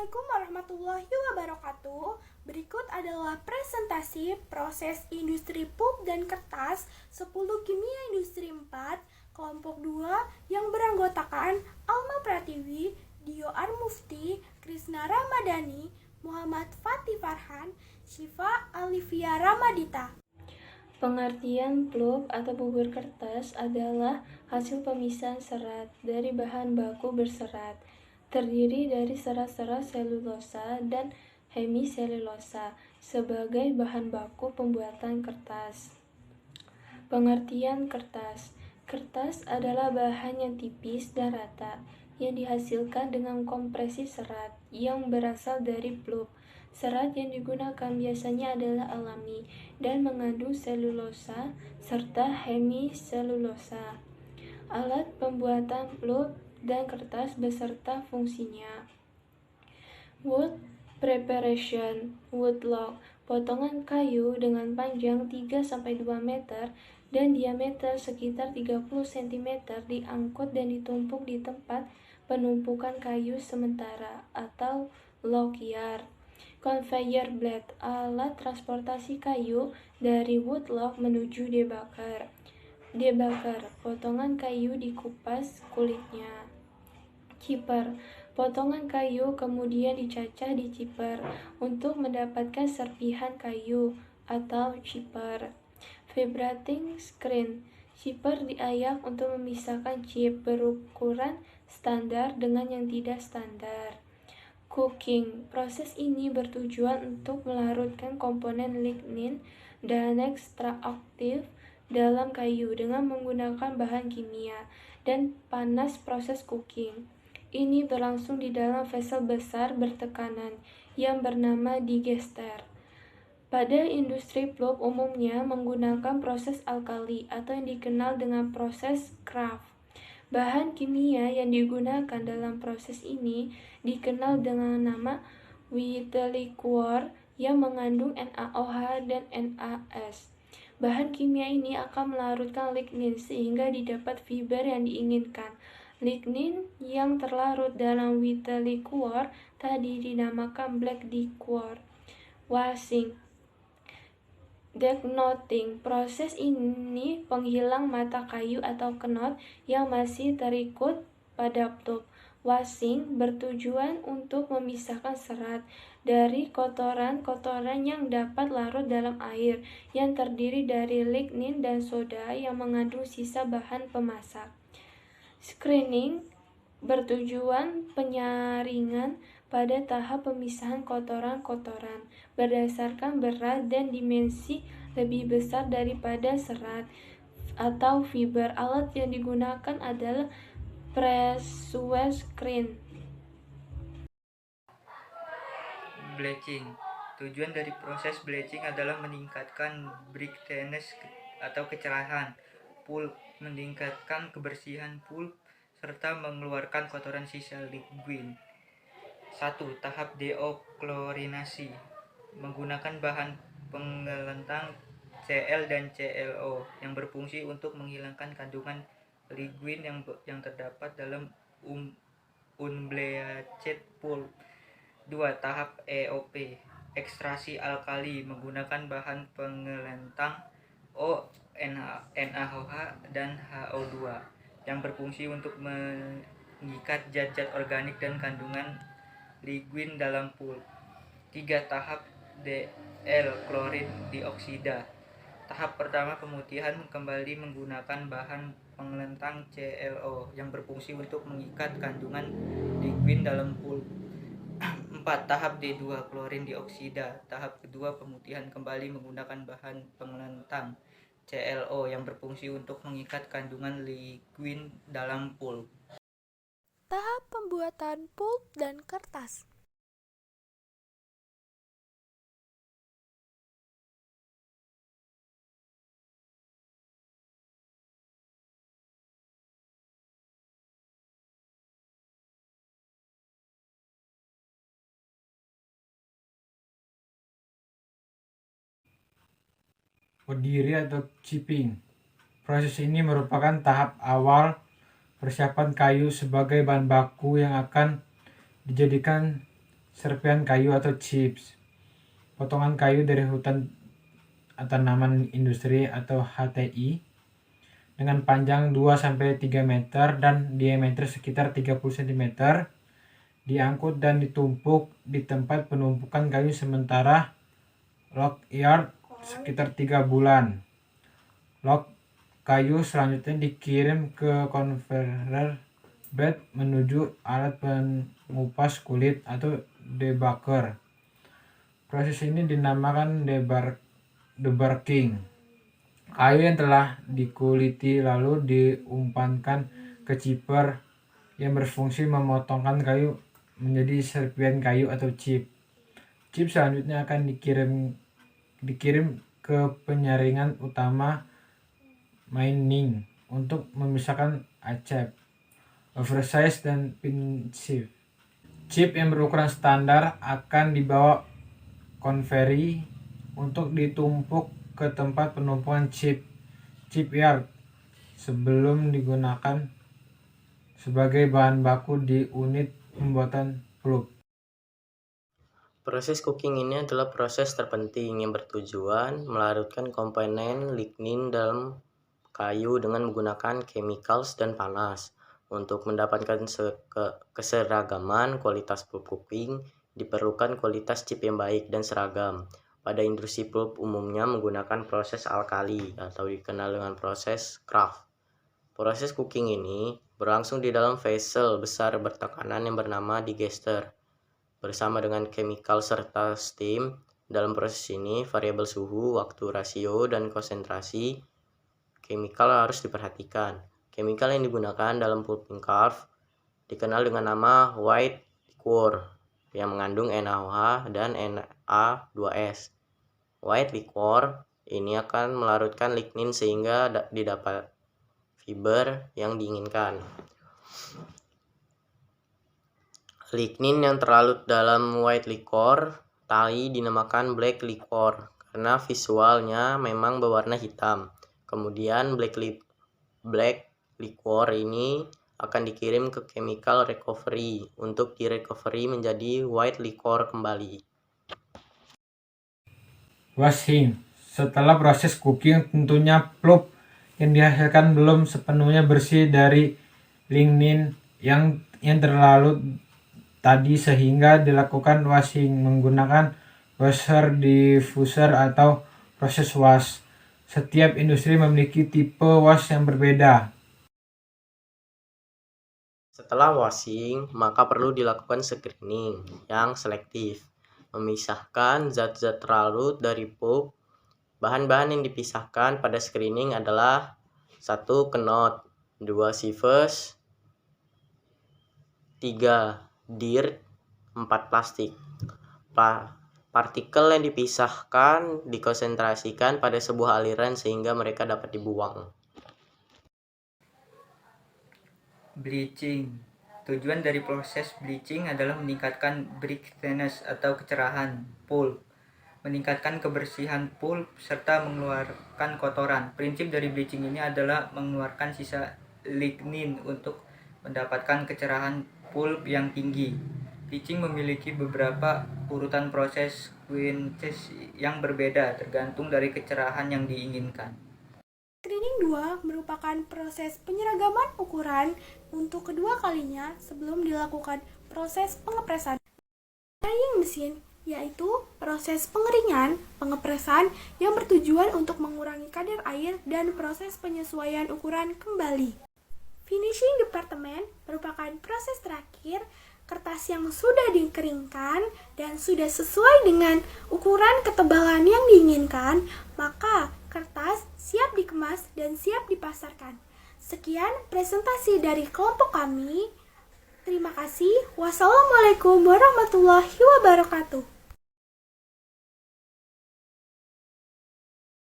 Assalamualaikum warahmatullahi wabarakatuh. Berikut adalah presentasi proses industri pulp dan kertas 10 kimia industri 4 kelompok 2 yang beranggotakan Alma Pratiwi, Dio Armufti, Krisna Ramadhani, Muhammad Fatih Farhan, Syifa Alivia Ramadita. Pengertian pulp atau bubur kertas adalah hasil pemisahan serat dari bahan baku berserat, terdiri dari serat-serat selulosa dan hemiselulosa sebagai bahan baku pembuatan kertas. Pengertian kertas. Kertas adalah bahan yang tipis dan rata yang dihasilkan dengan kompresi serat yang berasal dari pulp. Serat yang digunakan biasanya adalah alami dan mengandung selulosa serta hemiselulosa. Alat pembuatan pulp dan kertas beserta fungsinya. Wood preparation, woodlock, potongan kayu dengan panjang 3-2 meter dan diameter sekitar 30 cm diangkut dan ditumpuk di tempat penumpukan kayu sementara atau log yard. Conveyor belt, alat transportasi kayu dari woodlock menuju debugger. Debugger, potongan kayu dikupas kulitnya. Chipper, potongan kayu kemudian dicacah di chipper untuk mendapatkan serpihan kayu atau chipper. Vibrating screen, chipper diayak untuk memisahkan chip berukuran standar dengan yang tidak standar. Cooking, proses ini bertujuan untuk melarutkan komponen lignin dan ekstra aktif dalam kayu dengan menggunakan bahan kimia dan panas proses cooking. Ini berlangsung di dalam vessel besar bertekanan yang bernama digester. Pada industri pulp umumnya menggunakan proses alkali atau yang dikenal dengan proses Kraft. Bahan kimia yang digunakan dalam proses ini dikenal dengan nama White liquor yang mengandung NaOH dan NaS. Bahan kimia ini akan melarutkan lignin sehingga didapat fiber yang diinginkan. Lignin yang terlarut dalam white liquor tadi dinamakan black liquor. Washing, deknoting, proses ini penghilang mata kayu atau knot yang masih terikut pada pulp. Washing bertujuan untuk memisahkan serat dari kotoran-kotoran yang dapat larut dalam air yang terdiri dari lignin dan soda yang mengandung sisa bahan pemasak. Screening bertujuan penyaringan pada tahap pemisahan kotoran-kotoran berdasarkan berat dan dimensi lebih besar daripada serat atau fiber. Alat yang digunakan adalah pressure screen. Bleaching. Tujuan dari proses bleaching adalah meningkatkan brightness atau kecerahan pulp, meningkatkan kebersihan pulp, serta mengeluarkan kotoran sisa lignin. 1. Tahap deoklorinasi. Menggunakan bahan pengelentang Cl dan ClO yang berfungsi untuk menghilangkan kandungan lignin yang terdapat dalam unbleached pulp. 2. Tahap EOP, ekstraksi alkali, menggunakan bahan pengelentang O, NaOH, dan HO2 yang berfungsi untuk mengikat zat-zat organik dan kandungan lignin dalam pulp. 3. Tahap DL, klorin dioksida. Tahap pertama pemutihan kembali menggunakan bahan pengelentang ClO yang berfungsi untuk mengikat kandungan lignin dalam pulp. 4. Tahap D2, klorin dioksida. Tahap kedua pemutihan kembali menggunakan bahan pengelentang ClO yang berfungsi untuk mengikat kandungan lignin dalam pulp. Tahap pembuatan pulp dan kertas. Berdiri atau chipping. Proses ini merupakan tahap awal persiapan kayu sebagai bahan baku yang akan dijadikan serpihan kayu atau chips. Potongan kayu dari hutan tanaman industri atau HTI dengan panjang 2-3 meter dan diameter sekitar 30 cm diangkut dan ditumpuk di tempat penumpukan kayu sementara log yard sekitar 3 bulan. Log kayu selanjutnya dikirim ke conveyor belt menuju alat pengupas kulit atau debugger. Proses ini dinamakan debarking. Kayu yang telah dikuliti lalu diumpankan ke chipper yang berfungsi memotongkan kayu menjadi serpihan kayu atau chip. Chip selanjutnya akan dikirim ke penyaringan utama mining untuk memisahkan acep, oversize, dan pincif. Chip yang berukuran standar akan dibawa konveri untuk ditumpuk ke tempat penumpukan chip yard sebelum digunakan sebagai bahan baku di unit pembuatan pulp. Proses cooking ini adalah proses terpenting yang bertujuan melarutkan komponen lignin dalam kayu dengan menggunakan chemicals dan panas. Untuk mendapatkan keseragaman kualitas pulp cooking, diperlukan kualitas chip yang baik dan seragam. Pada industri pulp umumnya menggunakan proses alkali atau dikenal dengan proses Kraft. Proses cooking ini berlangsung di dalam vessel besar bertekanan yang bernama digester. Bersama dengan chemical serta steam, dalam proses ini variabel suhu, waktu, rasio, dan konsentrasi chemical harus diperhatikan. Chemical yang digunakan dalam pulping curve dikenal dengan nama white liquor yang mengandung NaOH dan Na2S. White liquor ini akan melarutkan lignin sehingga didapat fiber yang diinginkan. Lignin yang terlarut dalam white liquor tadi dinamakan black liquor karena visualnya memang berwarna hitam. Kemudian black liquor ini akan dikirim ke chemical recovery untuk direcovery menjadi white liquor kembali. Washing. Setelah proses cooking, tentunya pulp yang dihasilkan belum sepenuhnya bersih dari lignin yang terlarut tadi sehingga dilakukan washing menggunakan washer diffuser atau proses wash. Setiap industri memiliki tipe wash yang berbeda. Setelah washing, maka perlu dilakukan screening yang selektif, memisahkan zat-zat terlarut dari pulp. Bahan-bahan yang dipisahkan pada screening adalah 1. Knot, 2. Sievers, 3. Dirt, 4. Plastik. Partikel yang dipisahkan dikonsentrasikan pada sebuah aliran sehingga mereka dapat dibuang. Bleaching. Tujuan dari proses bleaching adalah meningkatkan brightness atau kecerahan pulp, meningkatkan kebersihan pulp, serta mengeluarkan kotoran. Prinsip dari bleaching ini adalah mengeluarkan sisa lignin untuk mendapatkan kecerahan pulp yang tinggi. Bleaching memiliki beberapa urutan proses quenches yang berbeda tergantung dari kecerahan yang diinginkan. Screening 2 merupakan proses penyeragaman ukuran untuk kedua kalinya sebelum dilakukan proses pengepresan. Drying mesin yaitu proses pengeringan, pengepresan yang bertujuan untuk mengurangi kadar air dan proses penyesuaian ukuran kembali. Finishing department merupakan proses terakhir kertas yang sudah dikeringkan dan sudah sesuai dengan ukuran ketebalan yang diinginkan, maka kertas siap dikemas dan siap dipasarkan. Sekian presentasi dari kelompok kami. Terima kasih. Wassalamualaikum warahmatullahi wabarakatuh.